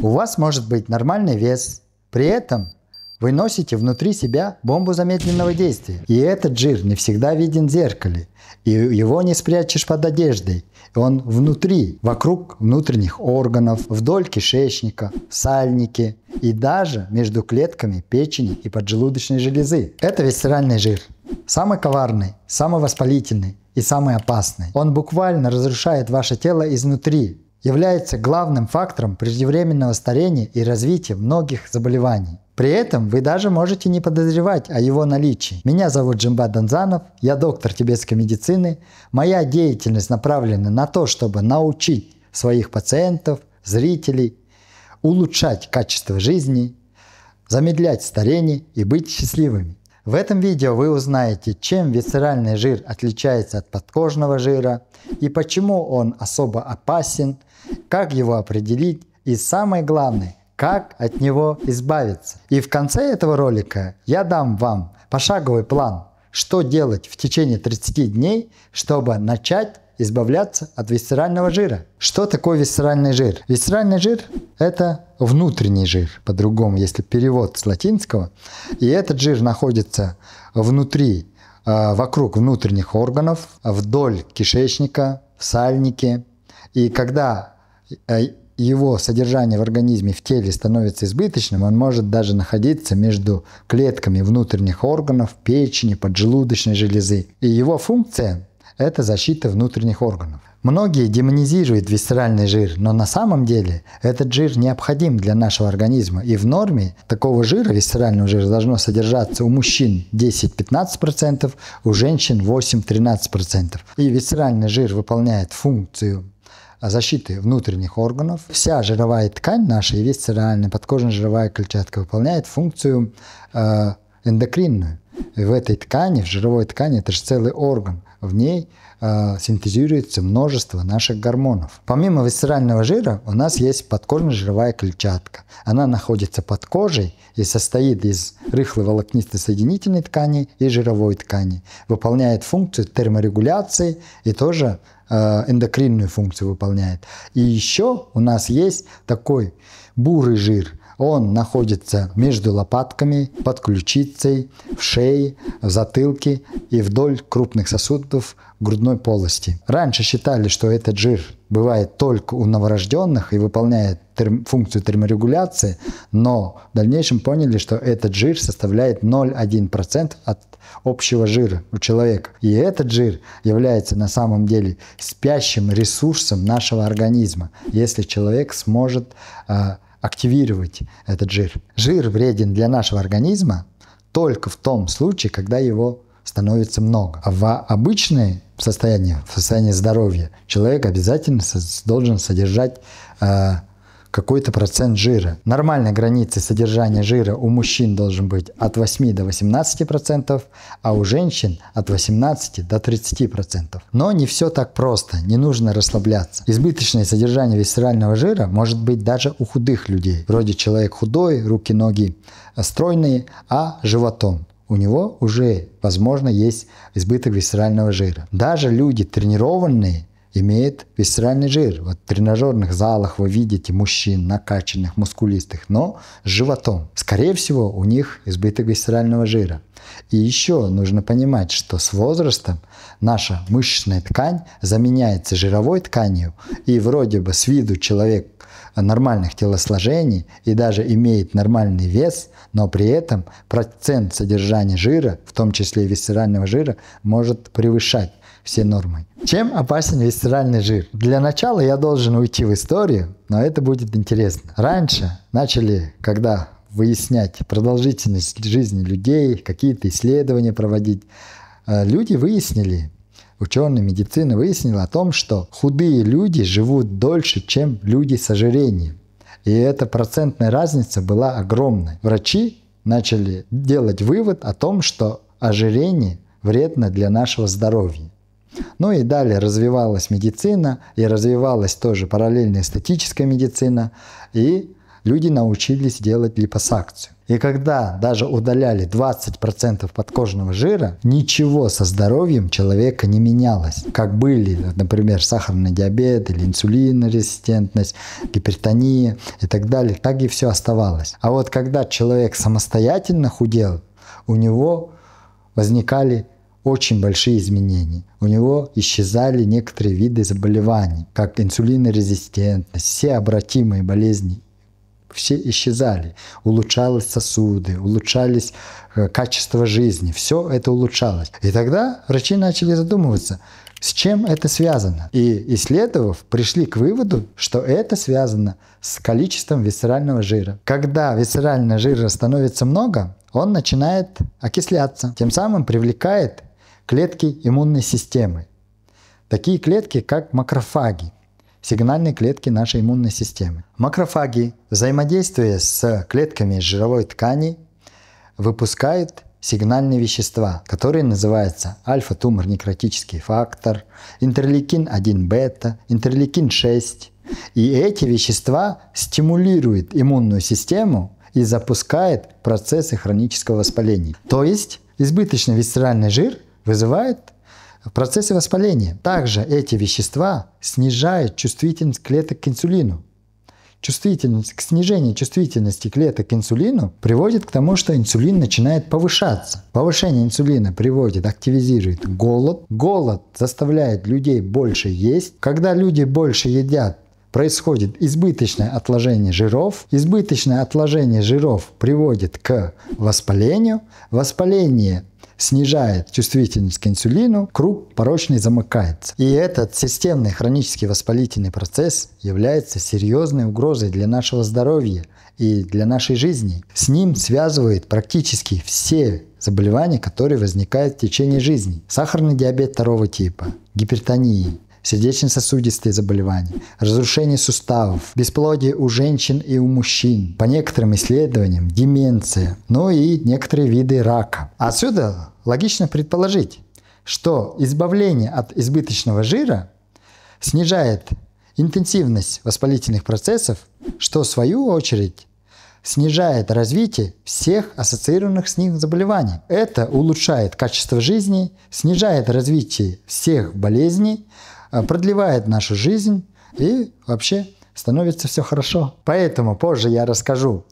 У вас может быть нормальный вес, при этом вы носите внутри себя бомбу замедленного действия. И этот жир не всегда виден в зеркале. И его не спрячешь под одеждой. Он внутри, вокруг внутренних органов, вдоль кишечника, в сальнике и даже между клетками печени и поджелудочной железы. Это висцеральный жир. Самый коварный, самый воспалительный и самый опасный. Он буквально разрушает ваше тело изнутри. Является главным фактором преждевременного старения и развития многих заболеваний. При этом вы даже можете не подозревать о его наличии. Меня зовут Джимбат Данзанов, я доктор тибетской медицины. Моя деятельность направлена на то, чтобы научить своих пациентов, зрителей улучшать качество жизни, замедлять старение и быть счастливыми. В этом видео вы узнаете, чем висцеральный жир отличается от подкожного жира и почему он особо опасен, как его определить и самое главное, как от него избавиться. И в конце этого ролика я дам вам пошаговый план, что делать в течение 30 дней, чтобы начать избавляться от висцерального жира. Что такое висцеральный жир? Висцеральный жир – это внутренний жир, по-другому, если перевод с латинского. И этот жир находится внутри, вокруг внутренних органов, вдоль кишечника, в сальнике. И когда его содержание в организме, в теле становится избыточным, он может даже находиться между клетками внутренних органов, печени, поджелудочной железы. И его функция – это защита внутренних органов. Многие демонизируют висцеральный жир, но на самом деле этот жир необходим для нашего организма. И в норме такого жира, висцерального жира, должно содержаться у мужчин 10-15%, у женщин 8-13%. И висцеральный жир выполняет функцию защиты внутренних органов. Вся жировая ткань наша, и висцеральная, подкожно-жировая клетчатка выполняет функцию эндокринную. И в этой ткани, в жировой ткани, это же целый орган, в ней синтезируется множество наших гормонов. Помимо висцерального жира у нас есть подкожно-жировая клетчатка. Она находится под кожей и состоит из рыхлой волокнистой соединительной ткани и жировой ткани. Выполняет функцию терморегуляции и тоже эндокринную функцию выполняет. И еще у нас есть такой бурый жир. Он находится между лопатками, под ключицей, в шее, в затылке и вдоль крупных сосудов грудной полости. Раньше считали, что этот жир бывает только у новорожденных и выполняет функцию терморегуляции, но в дальнейшем поняли, что этот жир составляет 0,1% от общего жира у человека. И этот жир является на самом деле спящим ресурсом нашего организма, если человек сможет активировать этот жир. Жир вреден для нашего организма только в том случае, когда его становится много. А в обычное состояние, в состоянии здоровья, человек обязательно должен содержать какой-то процент жира. Нормальной границей содержания жира у мужчин должен быть от 8 до 18%, а у женщин от 18 до 30%. Но не все так просто, не нужно расслабляться. Избыточное содержание висцерального жира может быть даже у худых людей. Вроде человек худой, руки-ноги стройные, а животом у него уже, возможно, есть избыток висцерального жира. Даже люди тренированные имеет висцеральный жир. Вот в тренажерных залах вы видите мужчин накачанных, мускулистых, но с животом. Скорее всего, у них избыток висцерального жира. И еще нужно понимать, что с возрастом наша мышечная ткань заменяется жировой тканью, и вроде бы с виду человек нормальных телосложений и даже имеет нормальный вес, но при этом процент содержания жира, в том числе висцерального жира, может превышать все нормы. Чем опасен висцеральный жир? Для начала я должен уйти в историю, но это будет интересно. Раньше начали, когда выяснять продолжительность жизни людей, какие-то исследования проводить, люди выяснили, ученые медицины выяснила о том, что худые люди живут дольше, чем люди с ожирением. И эта процентная разница была огромной. Врачи начали делать вывод о том, что ожирение вредно для нашего здоровья. Ну и далее развивалась медицина, и развивалась тоже параллельно эстетическая медицина, и люди научились делать липосакцию. И когда даже удаляли 20% подкожного жира, ничего со здоровьем человека не менялось. Как были, например, сахарный диабет или инсулинорезистентность, гипертония и так далее, так и все оставалось. А вот когда человек самостоятельно худел, у него возникали очень большие изменения. У него исчезали некоторые виды заболеваний, как инсулинорезистентность, все обратимые болезни. Все исчезали, улучшались сосуды, улучшались качество жизни, все это улучшалось. И тогда врачи начали задумываться, с чем это связано. И исследовав, пришли к выводу, что это связано с количеством висцерального жира. Когда висцерального жира становится много, он начинает окисляться, тем самым привлекает клетки иммунной системы. Такие клетки, как макрофаги. Сигнальные клетки нашей иммунной системы. Макрофаги, взаимодействуя с клетками жировой ткани, выпускают сигнальные вещества, которые называются альфа-тумор-некротический фактор, интерлейкин-1 бета, интерлейкин-6. И эти вещества стимулируют иммунную систему и запускают процессы хронического воспаления. То есть избыточный висцеральный жир вызывает в процессе воспаления. Также эти вещества снижают чувствительность клеток к инсулину. Снижение чувствительности клеток к инсулину приводит к тому, что инсулин начинает повышаться. Повышение инсулина активизирует голод. Голод заставляет людей больше есть. Когда люди больше едят, происходит избыточное отложение жиров. Избыточное отложение жиров приводит к воспалению. Воспаление снижает чувствительность к инсулину, круг порочный замыкается. И этот системный хронический воспалительный процесс является серьезной угрозой для нашего здоровья и для нашей жизни. С ним связывают практически все заболевания, которые возникают в течение жизни. Сахарный диабет 2 типа, гипертония, сердечно-сосудистые заболевания, разрушение суставов, бесплодие у женщин и у мужчин, по некоторым исследованиям деменция, ну и некоторые виды рака. Отсюда логично предположить, что избавление от избыточного жира снижает интенсивность воспалительных процессов, что в свою очередь снижает развитие всех ассоциированных с ним заболеваний. Это улучшает качество жизни, снижает развитие всех болезней, продлевает нашу жизнь и вообще становится все хорошо. Поэтому позже я расскажу,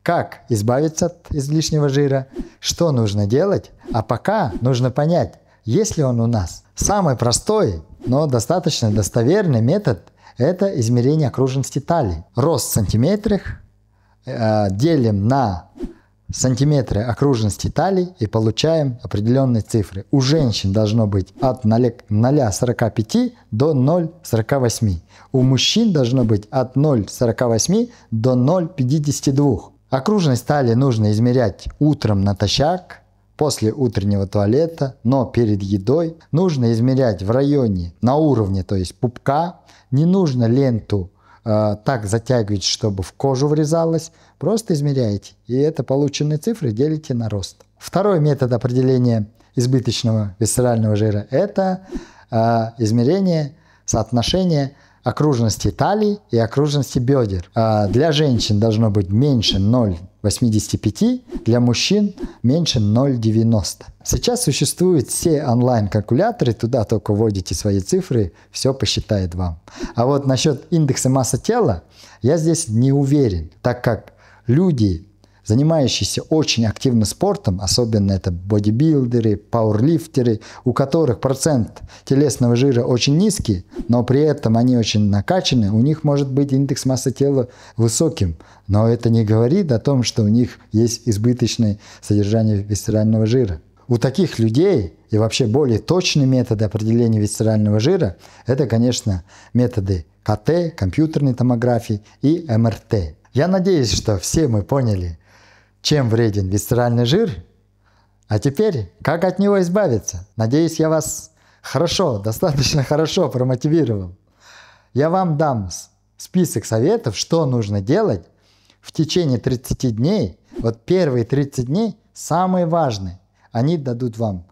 как избавиться от излишнего жира, что нужно делать, а пока нужно понять, есть ли он у нас. Самый простой, но достаточно достоверный метод – это измерение окружности талии. Рост в сантиметрах делим на сантиметры окружности талии и получаем определенные цифры. У женщин должно быть от 0,45 до 0,48. У мужчин должно быть от 0,48 до 0,52. Окружность талии нужно измерять утром натощак, после утреннего туалета, но перед едой. Нужно измерять в районе, на уровне, то есть пупка. Не нужно ленту так затягивать, чтобы в кожу врезалось. Просто измеряете. И это полученные цифры делите на рост. Второй метод определения избыточного висцерального жира – это измерение соотношения окружности талии и окружности бедер. Для женщин должно быть меньше 0,85, для мужчин меньше 0,90. Сейчас существуют все онлайн-калькуляторы, туда только вводите свои цифры, все посчитает вам. А вот насчет индекса массы тела я здесь не уверен, так как люди, занимающиеся очень активно спортом, особенно это бодибилдеры, пауэрлифтеры, у которых процент телесного жира очень низкий, но при этом они очень накачаны, у них может быть индекс массы тела высоким. Но это не говорит о том, что у них есть избыточное содержание висцерального жира. У таких людей и вообще более точные методы определения висцерального жира – это, конечно, методы КТ, компьютерной томографии и МРТ. Я надеюсь, что все мы поняли, чем вреден висцеральный жир, а теперь как от него избавиться. Надеюсь, я вас достаточно хорошо промотивировал. Я вам дам список советов, что нужно делать в течение 30 дней. Вот первые 30 дней самые важные. Они дадут вам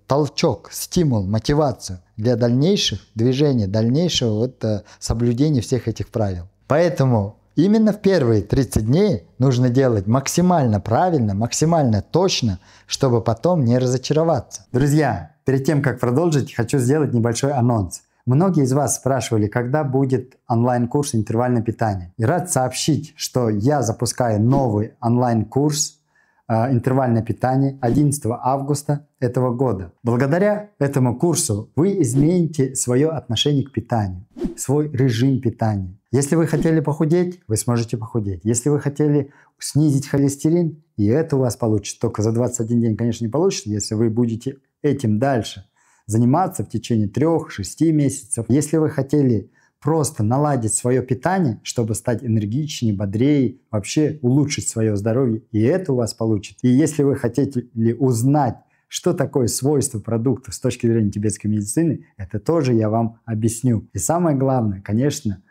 толчок, стимул, мотивацию для дальнейших движений, дальнейшего соблюдения всех этих правил. Поэтому Именно в первые 30 дней нужно делать максимально правильно, максимально точно, чтобы потом не разочароваться. Друзья, перед тем, как продолжить, хочу сделать небольшой анонс. Многие из вас спрашивали, когда будет онлайн-курс интервальное питание. И рад сообщить, что я запускаю новый онлайн-курс интервальное питание 11 августа этого года. Благодаря этому курсу вы измените свое отношение к питанию, свой режим питания. Если вы хотели похудеть, вы сможете похудеть. Если вы хотели снизить холестерин, и это у вас получится. Только за 21 день, конечно, не получится, если вы будете этим дальше заниматься в течение 3-6 месяцев. Если вы хотели просто наладить свое питание, чтобы стать энергичнее, бодрее, вообще улучшить свое здоровье, и это у вас получится. И если вы хотите узнать, что такое свойства продуктов с точки зрения тибетской медицины, это тоже я вам объясню. И самое главное, конечно,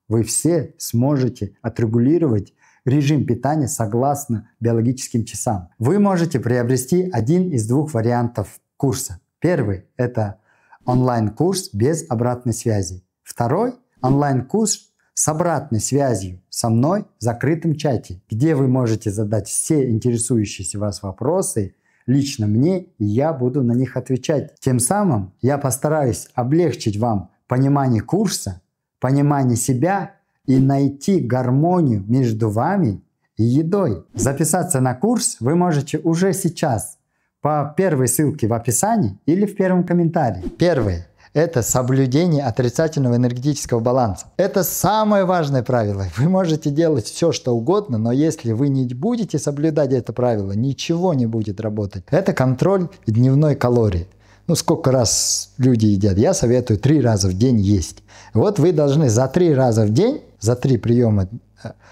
вы все сможете отрегулировать режим питания согласно биологическим часам. Вы можете приобрести один из двух вариантов курса. Первый – это онлайн-курс без обратной связи. Второй – онлайн-курс с обратной связью со мной в закрытом чате, где вы можете задать все интересующиеся вас вопросы лично мне, и я буду на них отвечать. Тем самым я постараюсь облегчить вам понимание курса, понимание себя и найти гармонию между вами и едой. Записаться на курс вы можете уже сейчас по первой ссылке в описании или в первом комментарии. Первое – это соблюдение отрицательного энергетического баланса. Это самое важное правило. Вы можете делать все, что угодно, но если вы не будете соблюдать это правило, ничего не будет работать. Это контроль дневной калории. Сколько раз люди едят? Я советую 3 раза в день есть. Вот вы должны за 3 раза в день, за 3 приема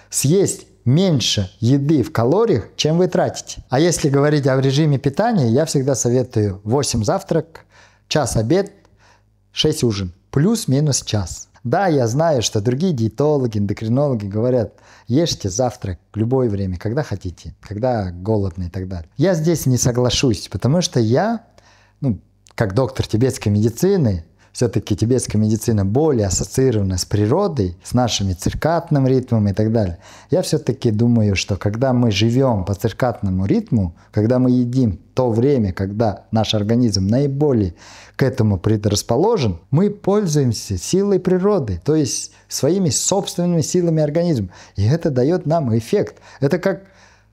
съесть меньше еды в калориях, чем вы тратите. А если говорить о режиме питания, я всегда советую 8 завтрак, час обед, 6 ужин, плюс-минус час. Да, я знаю, что другие диетологи, эндокринологи говорят, ешьте завтрак в любое время, когда хотите, когда голодны и так далее. Я здесь не соглашусь, потому что я, как доктор тибетской медицины, все-таки тибетская медицина более ассоциирована с природой, с нашими циркадным ритмом и так далее. Я все-таки думаю, что когда мы живем по циркадному ритму, когда мы едим в то время, когда наш организм наиболее к этому предрасположен, мы пользуемся силой природы, то есть своими собственными силами организма. И это дает нам эффект. Это как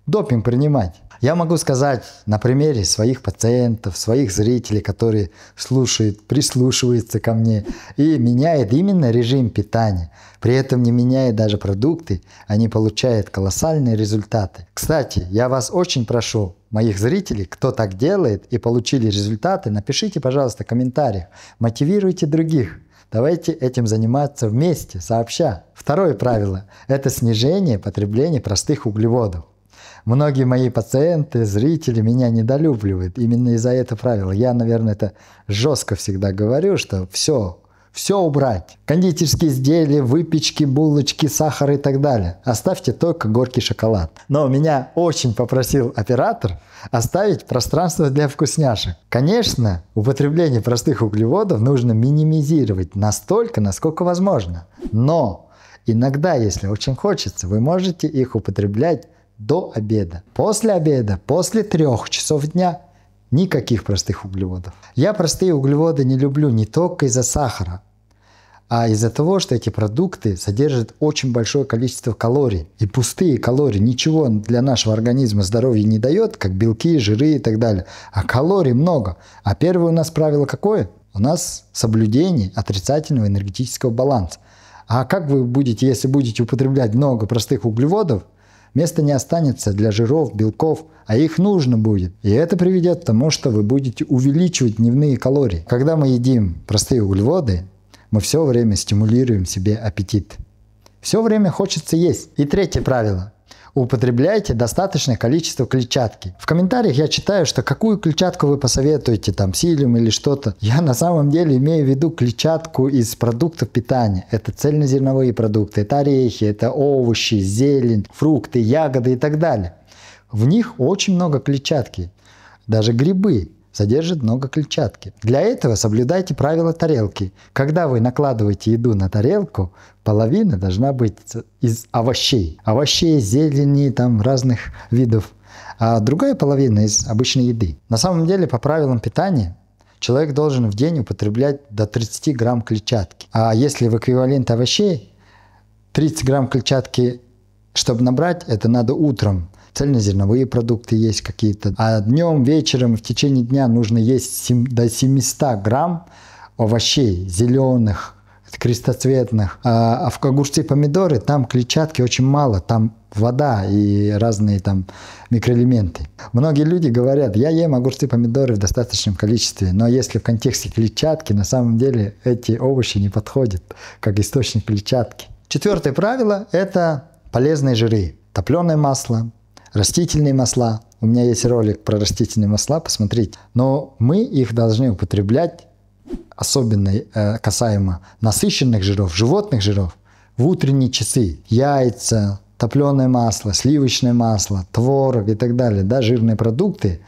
допинг принимать. Я могу сказать на примере своих пациентов, своих зрителей, которые слушают, прислушиваются ко мне и меняют именно режим питания. При этом не меняя даже продукты, они получают колоссальные результаты. Кстати, я вас очень прошу, моих зрителей, кто так делает и получили результаты, напишите, пожалуйста, в комментариях, мотивируйте других. Давайте этим заниматься вместе, сообща. Второе правило – это снижение потребления простых углеводов. Многие мои пациенты, зрители меня недолюбливают именно из-за этого правила. Я, наверное, это жестко всегда говорю, что все убрать. Кондитерские изделия, выпечки, булочки, сахар и так далее. Оставьте только горький шоколад. Но меня очень попросил оператор оставить пространство для вкусняшек. Конечно, употребление простых углеводов нужно минимизировать настолько, насколько возможно. Но иногда, если очень хочется, вы можете их употреблять до обеда. После обеда, после 3 часов дня никаких простых углеводов. Я простые углеводы не люблю не только из-за сахара, а из-за того, что эти продукты содержат очень большое количество калорий. И пустые калории ничего для нашего организма здоровья не дает, как белки, жиры и так далее. А калорий много. А первое у нас правило какое? У нас соблюдение отрицательного энергетического баланса. А как вы будете, если будете употреблять много простых углеводов, места не останется для жиров, белков, а их нужно будет. И это приведет к тому, что вы будете увеличивать дневные калории. Когда мы едим простые углеводы, мы все время стимулируем себе аппетит. Все время хочется есть. И третье правило. Употребляйте достаточное количество клетчатки. В комментариях я читаю, что какую клетчатку вы посоветуете, псилиум или что-то. Я на самом деле имею в виду клетчатку из продуктов питания. Это цельнозерновые продукты, это орехи, это овощи, зелень, фрукты, ягоды и так далее. В них очень много клетчатки. Даже грибы содержит много клетчатки. Для этого соблюдайте правила тарелки. Когда вы накладываете еду на тарелку, половина должна быть из овощей. Овощей, зелени, там разных видов. А другая половина из обычной еды. На самом деле, по правилам питания, человек должен в день употреблять до 30 грамм клетчатки. А если в эквивалент овощей, 30 грамм клетчатки, чтобы набрать, это надо утром. Цельнозерновые продукты есть какие-то. А днем, вечером, в течение дня нужно есть до 700 грамм овощей зеленых, крестоцветных. А в огурцы и помидоры там клетчатки очень мало. Там вода и разные там микроэлементы. Многие люди говорят, я ем огурцы и помидоры в достаточном количестве, но если в контексте клетчатки, на самом деле эти овощи не подходят как источник клетчатки. Четвертое правило – это полезные жиры. Топленое масло, растительные масла. У меня есть ролик про растительные масла, посмотрите. Но мы их должны употреблять, особенно касаемо насыщенных жиров, животных жиров, в утренние часы. Яйца, топленое масло, сливочное масло, творог и так далее, да, жирные продукты.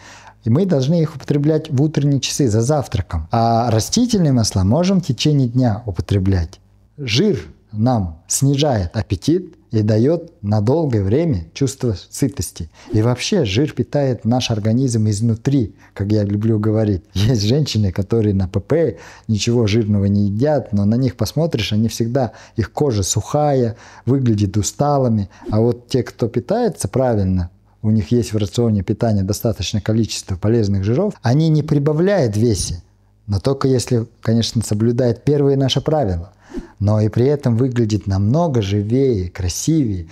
И мы должны их употреблять в утренние часы за завтраком. А растительные масла можем в течение дня употреблять. Жир нам снижает аппетит и дает на долгое время чувство сытости. И вообще жир питает наш организм изнутри, как я люблю говорить. Есть женщины, которые на ПП ничего жирного не едят, но на них посмотришь, они всегда, их кожа сухая, выглядят усталыми. А вот те, кто питается правильно, у них есть в рационе питания достаточное количество полезных жиров, они не прибавляют в весе, но только если, конечно, соблюдают первые наши правила. Но и при этом выглядит намного живее, красивее.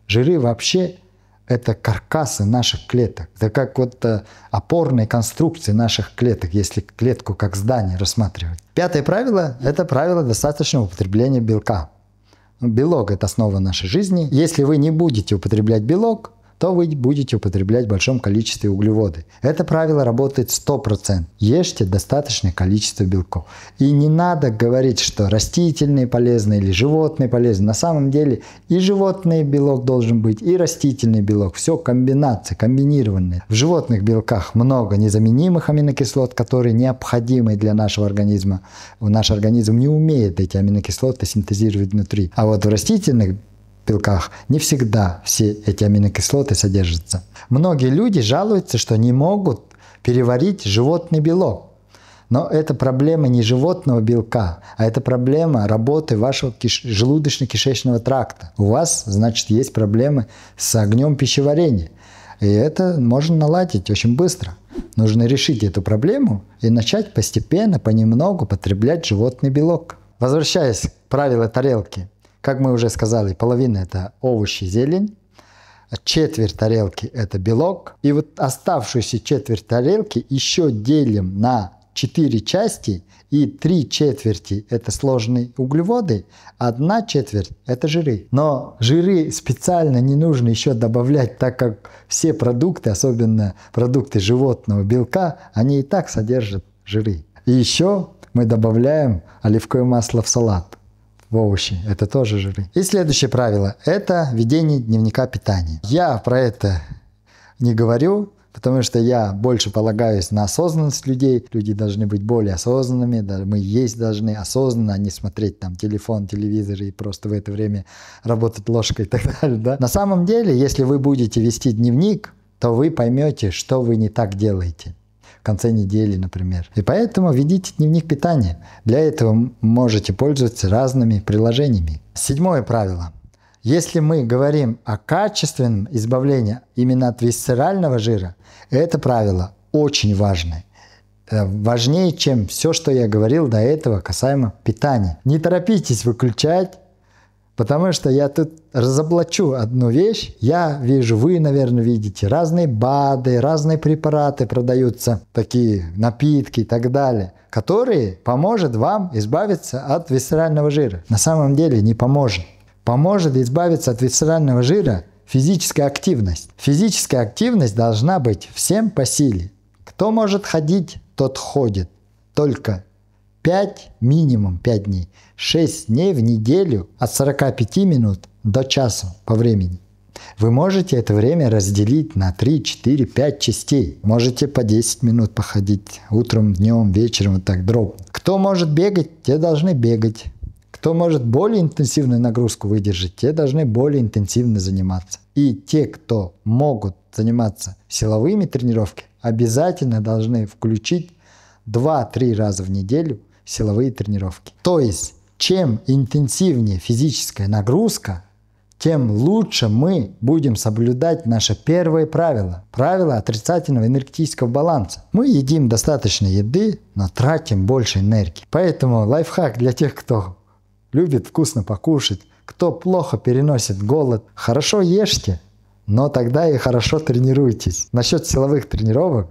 Жиры вообще это каркасы наших клеток. Это как вот опорные конструкции наших клеток, если клетку как здание рассматривать. Пятое правило – это правило достаточного употребления белка. Белок – это основа нашей жизни. Если вы не будете употреблять белок, то вы будете употреблять в большом количестве углеводы. Это правило работает 100%. Ешьте достаточное количество белков. И не надо говорить, что растительные полезны или животные полезны. На самом деле и животный белок должен быть, и растительный белок. Все комбинации, комбинированные. В животных белках много незаменимых аминокислот, которые необходимы для нашего организма. Наш организм не умеет эти аминокислоты синтезировать внутри. А вот в растительных белках не всегда все эти аминокислоты содержатся. Многие люди жалуются, что не могут переварить животный белок. Но это проблема не животного белка, а это проблема работы вашего желудочно-кишечного тракта. У вас, значит, есть проблемы с огнем пищеварения. И это можно наладить очень быстро. Нужно решить эту проблему и начать постепенно, понемногу потреблять животный белок. Возвращаясь к правилу тарелки. Как мы уже сказали, половина – это овощи, зелень, четверть тарелки – это белок. И вот оставшуюся четверть тарелки еще делим на 4 части, и 3 четверти – это сложные углеводы, 1 четверть – это жиры. Но жиры специально не нужно еще добавлять, так как все продукты, особенно продукты животного белка, они и так содержат жиры. И еще мы добавляем оливковое масло в салат. В овощи. Это тоже жиры. И следующее правило – это ведение дневника питания. Я про это не говорю, потому что я больше полагаюсь на осознанность людей. Люди должны быть более осознанными. Мы есть должны осознанно, а не смотреть там телефон, телевизор и просто в это время работать ложкой и так далее. Да? На самом деле, если вы будете вести дневник, то вы поймете, что вы не так делаете. В конце недели, например. И поэтому ведите дневник питания. Для этого можете пользоваться разными приложениями. 7 правило. Если мы говорим о качественном избавлении именно от висцерального жира, это правило очень важное. Важнее, чем все, что я говорил до этого касаемо питания. Не торопитесь выключать, потому что я тут разоблачу одну вещь. Я вижу, вы, наверное, видите, разные БАДы, разные препараты продаются, такие напитки и так далее, которые поможет вам избавиться от висцерального жира. На самом деле не поможет. Поможет избавиться от висцерального жира физическая активность. Физическая активность должна быть всем по силе. Кто может ходить, тот ходит. Только минимум 5 дней. 6 дней в неделю от 45 минут до часа по времени. Вы можете это время разделить на 3, 4, 5 частей. Можете по 10 минут походить утром, днем, вечером, вот так дробно. Кто может бегать, те должны бегать. Кто может более интенсивную нагрузку выдержать, те должны более интенсивно заниматься. И те, кто могут заниматься силовыми тренировками, обязательно должны включить 2-3 раза в неделю силовые тренировки. То есть, чем интенсивнее физическая нагрузка, тем лучше мы будем соблюдать наше первое правило. Правило отрицательного энергетического баланса. Мы едим достаточно еды, но тратим больше энергии. Поэтому лайфхак для тех, кто любит вкусно покушать, кто плохо переносит голод. Хорошо ешьте, но тогда и хорошо тренируйтесь. Насчет силовых тренировок,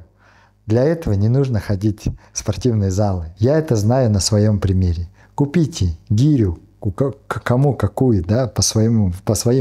для этого не нужно ходить в спортивные залы. Я это знаю на своем примере. Купите гирю, кому какую, да, по своим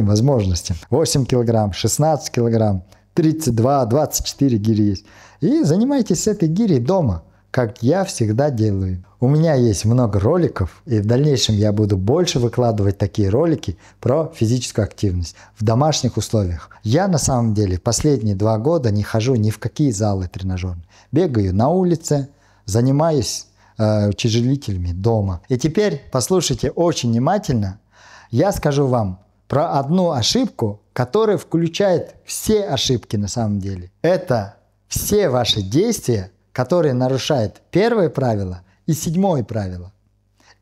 возможностям. 8 килограмм, 16 килограмм, 32, 24 гири есть. И занимайтесь этой гирей дома, как я всегда делаю. У меня есть много роликов, и в дальнейшем я буду больше выкладывать такие ролики про физическую активность в домашних условиях. Я на самом деле последние 2 года не хожу ни в какие залы тренажерные. Бегаю на улице, занимаюсь утяжелителями дома. И теперь послушайте очень внимательно. Я скажу вам про одну ошибку, которая включает все ошибки на самом деле. Это все ваши действия, которые нарушают первое правило и 7 правило,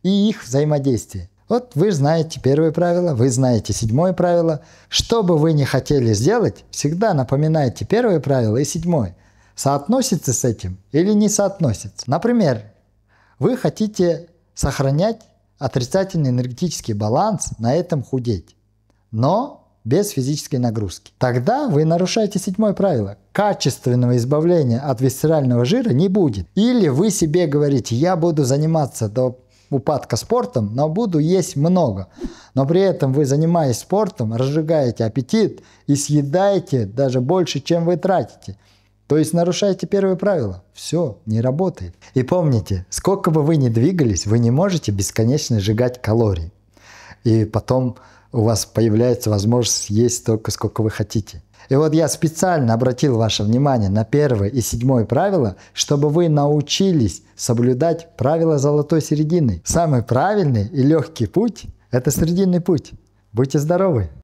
и их взаимодействие. Вот вы знаете первое правило, вы знаете 7 правило. Что бы вы ни хотели сделать, всегда напоминайте первое правило и 7. Соотносится с этим или не соотносится. Например, вы хотите сохранять отрицательный энергетический баланс, на этом худеть, но без физической нагрузки. Тогда вы нарушаете 7 правило. Качественного избавления от висцерального жира не будет. Или вы себе говорите, я буду заниматься до упадка спортом, но буду есть много. Но при этом вы, занимаясь спортом, разжигаете аппетит и съедаете даже больше, чем вы тратите. То есть нарушаете первое правило. Все, не работает. И помните, сколько бы вы ни двигались, вы не можете бесконечно сжигать калории. И потом у вас появляется возможность есть столько, сколько вы хотите. И вот я специально обратил ваше внимание на 1 и 7 правило, чтобы вы научились соблюдать правила золотой середины. Самый правильный и легкий путь – это срединный путь. Будьте здоровы!